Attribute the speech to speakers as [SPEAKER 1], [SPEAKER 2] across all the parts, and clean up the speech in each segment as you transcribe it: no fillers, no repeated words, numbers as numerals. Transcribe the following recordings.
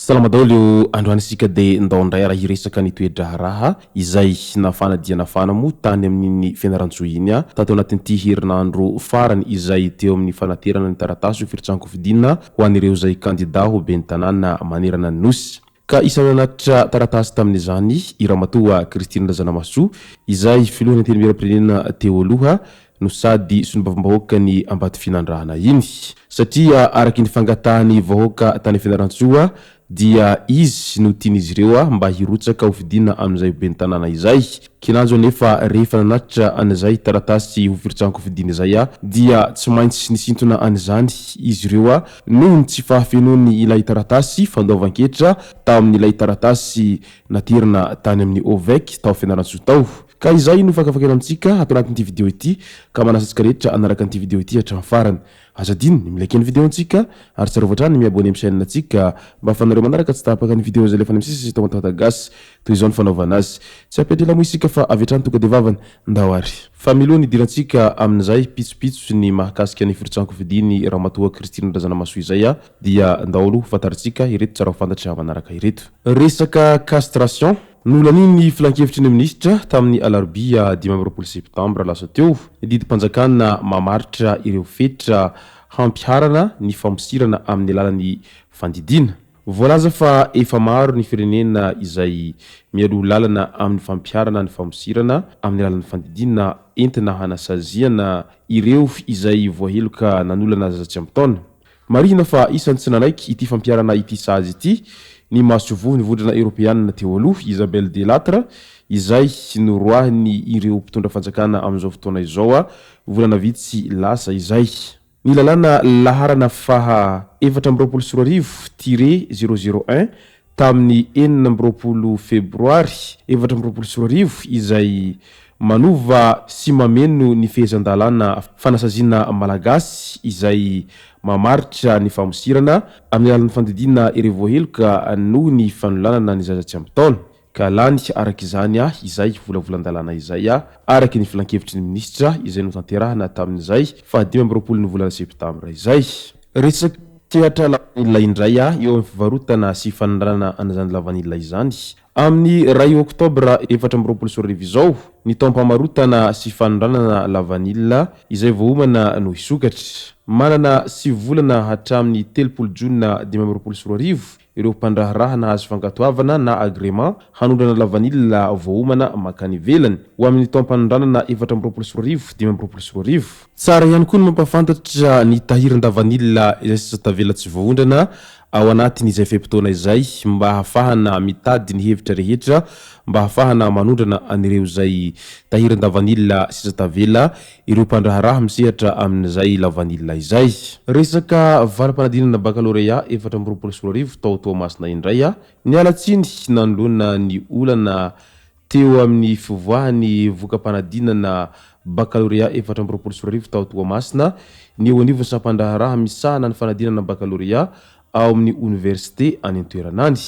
[SPEAKER 1] Salamadolio androanisika de ndaondray raha iresaka nitoedraha raha izay nafana dia nafana mo tany amin'ny fianaran-tsoa iny a tatao anatin'ity herinandro farany izay teo amin'ny fanaterana ny taratasy ho firitsanko fidina ho an'ireo zay kandida ho ben'ny tanàna manerana ny nosy ka isany anatitra taratasy tamin'izany iramatoa Christine Razanamasoa izay filohany teny miram-pirenena teo aloha no sady sombavambahoaka ny ambato finandrahana iny satria araky ny fangatahany vahoaka tany fianaran-tsoa dia izy no tian'izy ireo mba hirotsaka ho fidina amin'izay ben'ny tanàna izay kinanjo nefa rehefa nanatitra an'izay taratasy ho firitsanko fidina izay dia tsy maintsy nisintona an'izany izy ireo noho ny tsy fahafenoany ilay taratasy fandoavan-ketra tao amin'ilay taratasy naterina tany amin'ny OVEC tao fianaran-tsoa tao ka izay no fakafakena amintsika atao anatin'ity vidéo ity ka manasantsika rehetra anaraka an'ity vidéo ity hatramin'ny farany azadiny milaiky ny vidéo antsika ary tsy rovatrany miabone amin'ny chaîne antsika mba fanareo manaraka tsy tapaka ny vidéo zay lefa ny misisy tao matatagasy toy izao ny fanaovana azy tsy ampedrela mo isika fa avy hatrany tonga de vavany ndao ary fa miloha ny idirantsika amin'izay pitsopitso ny mahakasika ny firitsanko fidiny ramatoa Christine Razanamasoa izay dia ndao aloha fantaritsika ireto tsara ho fantatra manaraka ireto resaka castration nolaniny filankevitry ny ministra tamin'ny alarobia 12 septambra lasa teo didim-panjakana mamaritra ireo fetra hampiharana ny famosirana amin'ny alalan'ny fandidina voalaza fa efa maro ny firenena izay mialoha lalana amin'ny fampiharana ny famosirana amin'ny alalan'ny fandidina entina hanasaziana ireo izay voaheloka nanolana zatsy amin'ny taona marina fa isan'ny tsy nanaiky ity fampiharana ity sazy ity ny masovohy ny vodrana Europeanina teo aloha Isabelle Delattre izay noroahiny ireo mpitondra fanjakana amin'izao fotoana izao volana vitsy lasa izay ny lalàna laharana faha 424/001 tamin'ny 4 febroary 424 izay manova sy mameno ny fehezan-dalàna fanasaziana malagasy izay mamaritra ny famosirana amin'ny alalan'ny fandidina ireo voaheloka noho ny fanolanana ny zazatsy amin'ny taona ka lany araky izany izay volavolan-dalàna izay araky ny filankevitry ny ministra izay notanterahana tamin'izay fa 15 ny volana septambra izay resaka tehatra lavanila indray eo amin'ny fivarotana sy fanandrana an'izany lavanila izany amin'ny ray oktobra 14 izao ny taom-pamarotana sy fanandranana lavanila izay voahomana no hisokatra manana sy volana hatramin'ny 3 jona 2024 ireo mpandraharaha nahazo fankatoavana na agrément hanondrana lavanila voahomana makany ivelany ho amin'ny taom-panandranana 14 tsara ihany koa no mampafantatra ny tahiran-davanila izay sy tavela tsy voahondrana ao anatiny izay fepotona izay mba hafahana mitady ny hevitra rehetra mba hafahana manondrana anireo zay tahiran-davanila sy tavela ireo mpandraharaha misehatra amin'izay lavanila izay resaka valam-panadinana baccalauréat 2024 tao Toamasina indray ny alatsiny nanoloana ny olana teo amin'ny fivoahany voka-panadinana baccalauréat 2024 tao Toamasina ny eo anivony sampandraharaha misahana ny fanadinana baccalauréat ao amin'ny université any an-toeranany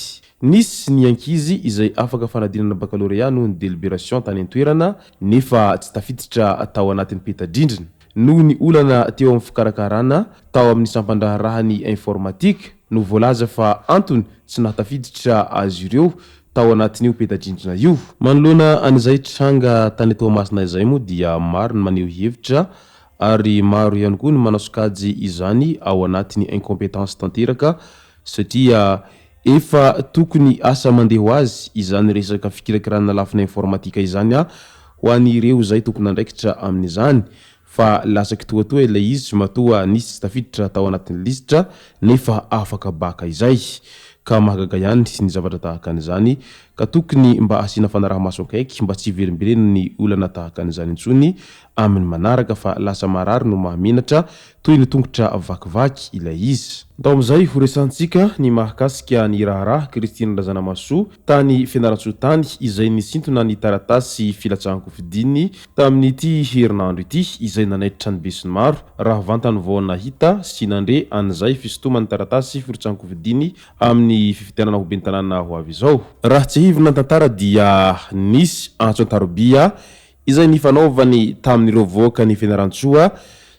[SPEAKER 1] nisy ny ankizy izay afaka fanadinana baccalauréat noho ny délibération tany an-toerana nefa tsy tafiditra tao anatin'ny peta-drindrina noho ny olana teo amin'ny fikarakarana tao amin'ny sampandraharahany informatique no voalaza fa antony tsy nahatafiditra azy ireo tao anatin'io peta-drindrina io manoloana an'izay tranga tany Toamasina izay moa dia maro ny maneho hevitra ary maro ihany koa ny manasokajy izany ao anatin'ny incompétence tanteraka satria efa tokony asa mandeha ho azy izany resaka fikirakirana lafina informatika izany ho an'ireo zay tokony andraikitra amin'izany fa lasaky toatoa ilay izy matoa nisy tafiditra tao anatin'ny lisitra nefa afaka baka izay ka mahagaga ihany ny zavatra tahaka an'izany ka tokony mba asina fanaraha-maso akaiky mba tsy verimberena ny olana tahaka an'izany intsony amin'ny manaraka fa lasa marary no mahamenatra toy ny tongotra vakivaky ilay izy Ndao amin'izay horesantsika ny mahakasika ny raharaha Kristina Razanamasoa tany Fianarantsoa tany izay nisintona ny taratasy filatsahan-kofidiny tamin'ity herinandro ity izay nanaitra ny be sy ny maro raha vantany vao nahita sy nandre an'izay fisintomany taratasy filatsahan-kofidiny amin'ny fifitianana ho ben'ny tanàna ho avy izao. Raha tsy hivina tantara dia nisy antso an-tarobia izay nifanaovany tamin'ireo voaka ny Fianarantsoa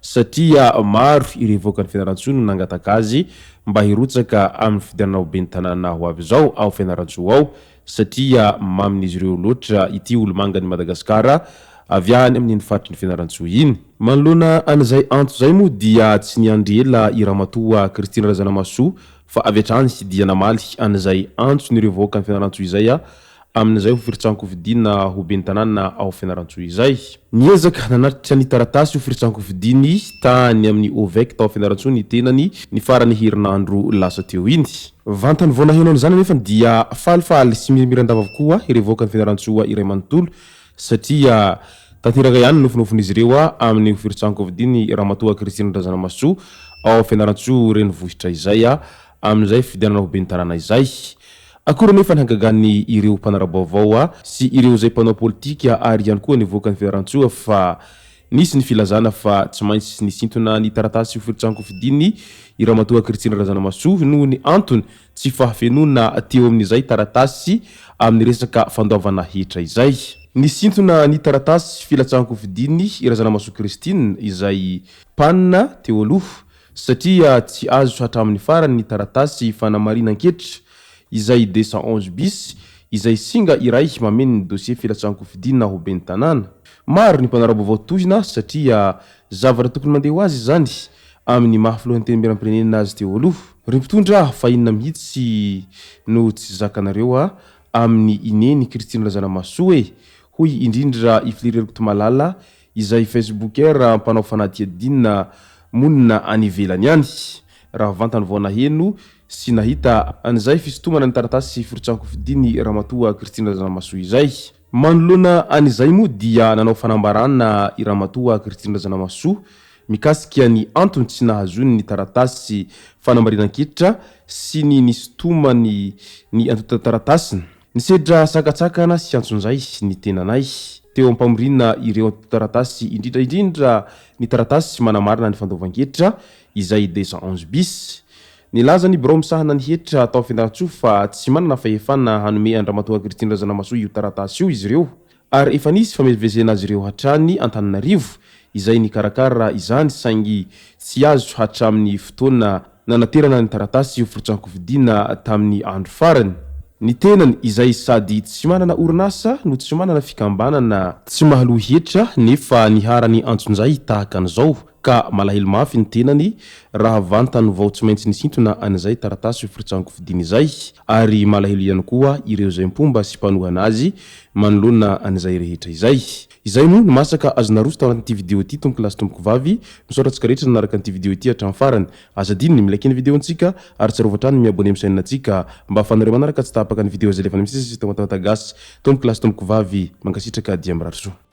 [SPEAKER 1] satria maro ireo voaka ny Fianarantsoa no nangataka azy mba hirotsaka amin'ny fifidianana ho ben'ny tanàna ho avy izao ao Fianarantsoa ao satria mamin'izy ireo loatra ity olo-mangany Madagasikara avy any amin'ny faritry ny Fianarantsoa iny. Manoloana an'izay antso zay moa dia tsy niandry ela i Ramatoa Kristina Razanamasoa fa avy hatrany sy dia namaly an'izay antso n'ireo voaka ny Fianarantsoa izay amin'izay ho firitsahan-kofidina ho ben'ny tanàna ao Fianarantsoa izay. Niezaka nanatitra ny taratasy ho firitsahan-kofidiny tany amin'ny OVEC tao Fianarantsoa ny tenany ny farany herinandro lasa teo iny. Vantany vao nahenao an'izany nefa dia falifaly sy mirimirandava avokoa ireo voaka ny Fianarantsoa iray manontolo satria tanteraka ihany nofinofin'izy ireo amin'ny ho firitsahan-kofidiny Ramatoa Kristina Razanamasoa ao Fianarantsoa renivohitra izay amin'izay fifidianana ho ben'ny tanàna izay. Akory nefa ny hangagany ireo mpanarabaovao sy ireo zay mpanao politika ary ihany koa nivoaka ny Fianarantsoa fa nisy ny filazana fa tsy maintsy nisintona ny taratasy ho firitsahan-kofidiny i Ramatoa Kristina Razanamasoa noho ny antony tsy fahafenona teo amin'izay taratasy amin'ny resaka fandoavana hetra izay. Nisintona ny taratasy filatsahan-kofidiny i Razanamasoa Kristina izay panina teo aloha satria tsy azo hatramin'ny farany ny taratasy fanamarinan-ketra izay 211 bis izay singa iray mameno ny dossier filatsahan-kofidina ho ben'ny tanàna. Maro ny mpanarabaovao tohina satria zavatra tokony mandeha ho azy zany amin'ny mahafilohan'ny teny miram-pirenena azy teo aloha. Ry mpitondra fahinana mihitsy no tsy zakanareo amin'ny ineny Kristina Razanamasoa hoy indrindra ifilireriko Tomalala izay facebookera mpanao fanadihadina monina any ivelany any. Raha vantany vao naheno sy nahita an'izay fisintomana ny taratasy firitsahan-kofidiny Ramatoa Kristina Razanamasoa izay. Manoloana an'izay moa dia nanao fanambarana i Ramatoa Kristina Razanamasoa mikasika ny antony tsy nahazony ny taratasy fanamarinan-ketra sy ny nisintomany ny antota taratasiny. Nisedra sakatsakana sy antson'izay ny tenanay teo ampamorina ireo taratasy indrindra ny taratasy manamarina ny fandoavan-ketra izay 211 bis. Nilaza ny birao misahana ny hetra tao Fianarantsoa fa tsy manana fahefana hanome Ramatoa Kristina Razanamasoa io taratasy io izy ireo ary efa nisy famezivezena azy ireo hatrany Antananarivo izay nikarakara izany saingy tsy azo hatramin'ny fotoana nanaterana ny taratasy io firitsahan-kofidina tamin'ny andro farany. Ny tenany izay sady tsy manana orinasa no tsy manana fikambanana tsy mahaloa hetra nefa niharany antson'izay tahaka an'izao ka malahelo mafy ny tenany raha vantany vao tsy maintsy nisintona an'izay taratasy ho firitsahan-kofidiny izay ary malahelo ihany koa ireo zay mpomba sy mpanohana azy manoloana an'izay rehetra izay. Izay moa no masaka azona roso tao anatin'ity video ity tompoko lasy tompoko vavy misoratsika rehetra nanaraka an'ity video ity hatramin'ny farany. Azadiny ny milaiky ny videontsika ary tsy arovatrany miabone amin'ny chaîne-ntsika mba afanareo manaraka tsy tapaka ny video zay lefa misy tao matagagasy tompoko lasy tompoko vavy mankasitraka dia mirary soa.